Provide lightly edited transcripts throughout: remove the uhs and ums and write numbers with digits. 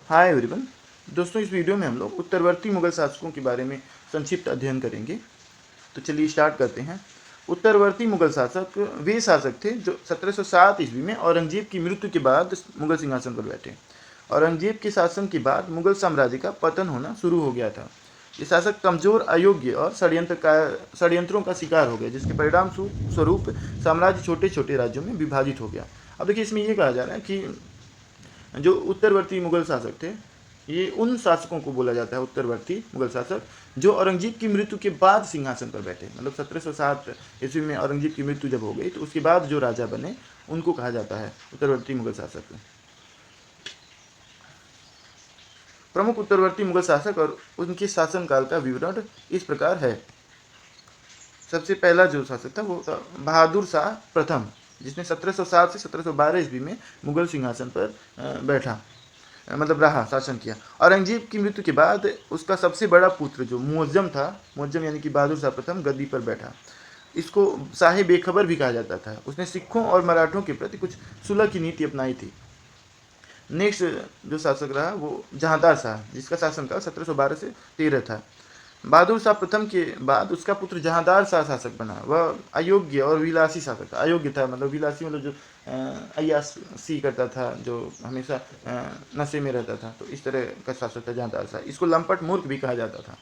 Hi everyone. दोस्तों, इस video में हम लोग उत्तरवर्ती मुगल शासकों के बारे में संक्षिप्त अध्ययन करेंगे। तो चलिए स्टार्ट करते हैं। उत्तरवर्ती मुगल शासक वे शासक थे जो 1707 ईस्वी में औरंगजेब की मृत्यु के बाद मुगल सिंहासन पर बैठे। औरंगजेब के शासन के बाद मुगल साम्राज्य का पतन होना शुरू हो गया था। ये शासक कमजोर, अयोग्य और षड्यंत्रों का शिकार हो गए, जिसके परिणाम स्वरूप साम्राज्य छोटे छोटे राज्यों में विभाजित हो गया। अब देखिए, इसमें यह कहा जा रहा है कि जो उत्तरवर्ती मुगल शासक थे, ये उन शासकों को बोला जाता है उत्तरवर्ती मुगल शासक जो औरंगजेब की मृत्यु के बाद सिंहासन पर बैठे। मतलब 1707 ईस्वी में औरंगजेब की मृत्यु जब हो गई तो उसके बाद जो राजा बने उनको कहा जाता है उत्तरवर्ती मुगल शासक। प्रमुख उत्तरवर्ती मुगल शासक और उनके शासनकाल का विवरण इस प्रकार है। सबसे पहला जो शासक था वो था बहादुर शाह प्रथम, जिसने 1707 से 1712 ईस्वी में मुगल सिंहासन पर बैठा, मतलब रहा, शासन किया। औरंगजेब की मृत्यु के बाद उसका सबसे बड़ा पुत्र जो मुअज्जम था, मुअज्जम यानी कि बहादुर शाह प्रथम, गद्दी पर बैठा। इसको शाह बेखबर भी कहा जाता था। उसने सिखों और मराठों के प्रति कुछ सुलह की नीति अपनाई थी। नेक्स्ट जो शासक रहा वो जहांदार शाह, जिसका शासनकाल 1712 से 13 था। बहादुर शाह प्रथम के बाद उसका पुत्र जहांदार शाह शासक बना। वह अयोग्य और विलासी शासक था। अयोग्य था मतलब विलासी, मतलब जो अय्याशी करता था, जो हमेशा नशे में रहता था। तो इस तरह का शासक था जहांदार शाह। इसको लंपट मूर्ख भी कहा जाता था।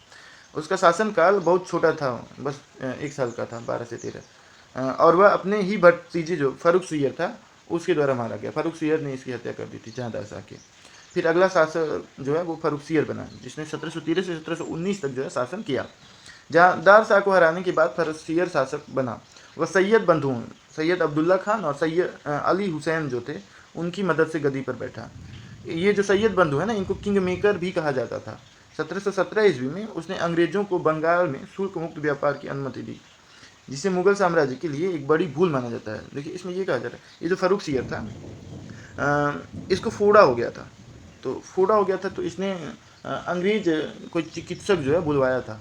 उसका शासनकाल बहुत छोटा था, बस 1 साल का था, 12 से 13। और वह अपने ही भतीजे जो फर्रुख सियर था उसके द्वारा मारा गया। फर्रुख सियर ने इसकी हत्या कर दी थी जहांदार शाह की। फिर अगला शासक जो है वो फर्रुखसियर बना, जिसने 1713 से 1719 तक जो है शासन किया। जहांदार शाह को हराने के बाद फर्रुखसियर शासक बना। वह सैयद बंधुओं, सैयद अब्दुल्ला खान और सैयद अली हुसैन जो थे, उनकी मदद से गद्दी पर बैठा। ये जो सैयद बंधु है ना, इनको किंग मेकर भी कहा जाता था। 1717 ईस्वी में उसने अंग्रेजों को बंगाल में शुल्क मुक्त व्यापार की अनुमति दी, जिसे मुगल साम्राज्य के लिए एक बड़ी भूल माना जाता है। देखिए, इसमें ये कहा जाता है, ये जो फर्रुखसियर था इसको फोड़ा हो गया था। तो फोड़ा हो गया था तो इसने अंग्रेज कोई चिकित्सक जो है बुलवाया था,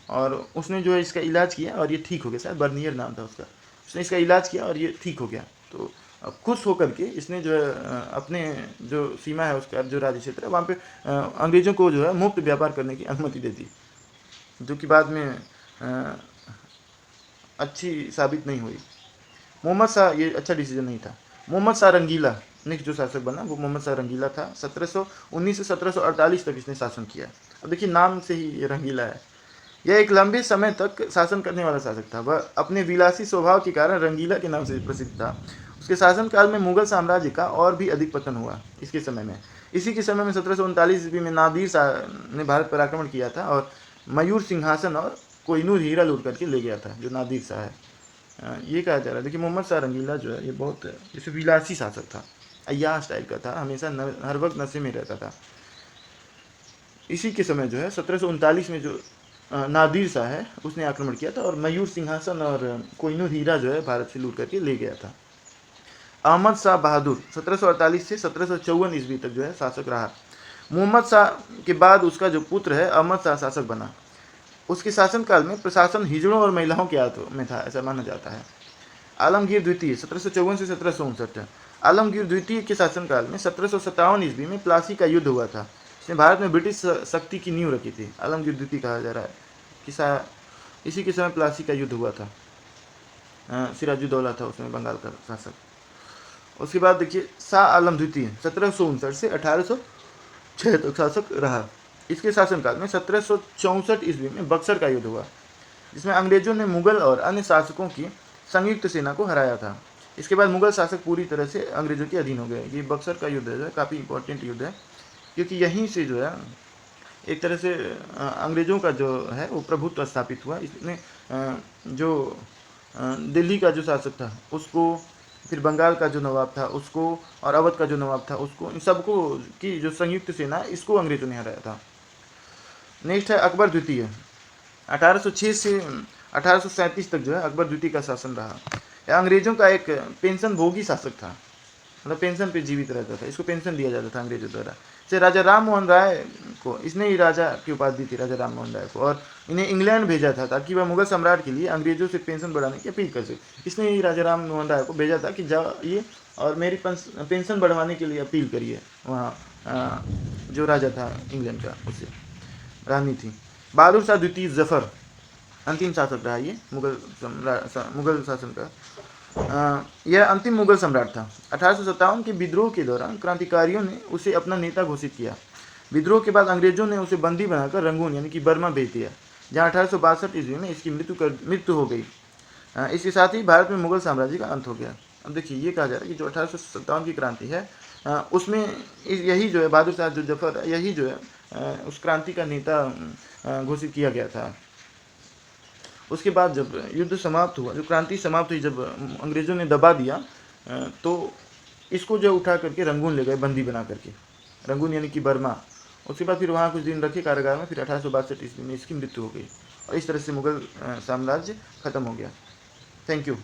और उसने जो है इसका इलाज किया और ये ठीक हो गया। शायद बर्नियर नाम था उसका। उसने इसका इलाज किया और ये ठीक हो गया। तो खुश होकर के इसने जो है अपने जो सीमा है उसका, जो राज्य क्षेत्र है, वहाँ पे अंग्रेजों को जो है मुक्त व्यापार करने की अनुमति दे दी, जो कि बाद में अच्छी साबित नहीं हुई। मोहम्मद शाह, ये अच्छा डिसीजन नहीं था। मोहम्मद शाह रंगीला नेक्स्ट जो शासक बना वो मोहम्मद शाह रंगीला था। 1719 से 1748 तक इसने शासन किया। अब देखिए, नाम से ही ये रंगीला है। यह एक लंबे समय तक शासन करने वाला शासक था। वह अपने विलासी स्वभाव के कारण रंगीला के नाम से प्रसिद्ध था। उसके शासनकाल में मुगल साम्राज्य का और भी अधिक पतन हुआ इसके समय में। इसी के समय में 1739 ईस्वी में नादिर शाह ने भारत पर आक्रमण किया था और मयूर सिंहासन और कोहिनूर हीरा लूट करके ले गया था, जो नादिर शाह है। ये कहा जा रहा है। देखिए, मोहम्मद शाह रंगीला जो है ये बहुत जैसे विलासी शासक था, अय्याश टाइप का था, हमेशा हर वक्त नशे में रहता था। इसी के समय जो है 1739 में जो नादिर शाह है उसने आक्रमण किया था और मयूर सिंहासन और कोहिनूर हीरा जो है भारत से लूट करके ले गया था। अहमद शाह बहादुर 1748 से 1754 ईस्वी तक जो है शासक रहा। मोहम्मद शाह के बाद उसका जो पुत्र है अहमद शाह शासक बना। उसके शासनकाल में प्रशासन हिजड़ों और महिलाओं के हाथों में था, ऐसा माना जाता है। आलमगीर द्वितीय 1754 से 1759। आलमगीर द्वितीय के शासनकाल में 1757 ईस्वी में प्लासी का युद्ध हुआ था। इसने भारत में ब्रिटिश शक्ति की नींव रखी थी। आलमगीर द्वितीय कहा जा रहा है कि इसी के समय प्लासी का युद्ध हुआ था। सिराजुद्दौला था उसमें बंगाल का शासक। उसके बाद देखिए, शाह आलम द्वितीय 1759 से 1806 तक शासक रहा। इसके शासनकाल में 1764 ईस्वी में बक्सर का युद्ध हुआ, जिसमें अंग्रेजों ने मुगल और अन्य शासकों की संयुक्त सेना को हराया था। इसके बाद मुगल शासक पूरी तरह से अंग्रेजों के अधीन हो गए। ये बक्सर का युद्ध है, काफ़ी इंपॉर्टेंट युद्ध है, क्योंकि यहीं से जो है एक तरह से अंग्रेजों का जो है वो प्रभुत्व स्थापित हुआ। इसने जो दिल्ली का जो शासक था उसको, फिर बंगाल का जो नवाब था उसको, और अवध का जो नवाब था उसको, इन सबको की जो संयुक्त सेना इसको अंग्रेजों ने हराया था। नेक्स्ट है अकबर द्वितीय। 1806 से 1837 तक जो है अकबर द्वितीय का शासन रहा। यह अंग्रेजों का एक पेंशन भोगी शासक था, मतलब पेंशन पे जीवित रहता था। इसको पेंशन दिया जाता था अंग्रेजों द्वारा। जैसे राजा राम मोहन राय को इसने ही राजा की उपाधि दी थी, राजा राम मोहन राय को, और इन्हें इंग्लैंड भेजा था ताकि वह मुगल सम्राट के लिए अंग्रेजों से पेंशन बढ़ाने की अपील कर सके। इसने ही राजा राम मोहन राय को भेजा था कि जाइए और मेरी पेंशन बढ़वाने के लिए अपील करिए वहाँ जो राजा था इंग्लैंड का, उससे रानी थी। बहादुर शाह द्वितीय जफर अंतिम शासक रहा ये मुगल शासन का। यह अंतिम मुगल सम्राट था। 1857 के विद्रोह के दौरान क्रांतिकारियों ने उसे अपना नेता घोषित किया। विद्रोह के बाद अंग्रेजों ने उसे बंदी बनाकर रंगून यानी कि बर्मा भेज दिया, जहां 1862 ईस्वी में इसकी मृत्यु हो गई। इसके साथ ही भारत में मुगल साम्राज्य का अंत हो गया। अब देखिए ये कहा जा रहा है कि जो 1857 की क्रांति है उसमें यही जो है बहादुर शाह जफर, यही जो है उस क्रांति का नेता घोषित किया गया था। उसके बाद जब युद्ध समाप्त हुआ, जो क्रांति समाप्त हुई, जब अंग्रेज़ों ने दबा दिया तो इसको जो उठा करके रंगून ले गए बंदी बना करके, रंगून यानी कि बर्मा। उसके बाद फिर वहाँ कुछ दिन रखे कारागार में, फिर 1862 ईस्वी में इसकी मृत्यु हो गई और इस तरह से मुगल साम्राज्य खत्म हो गया। Thank you.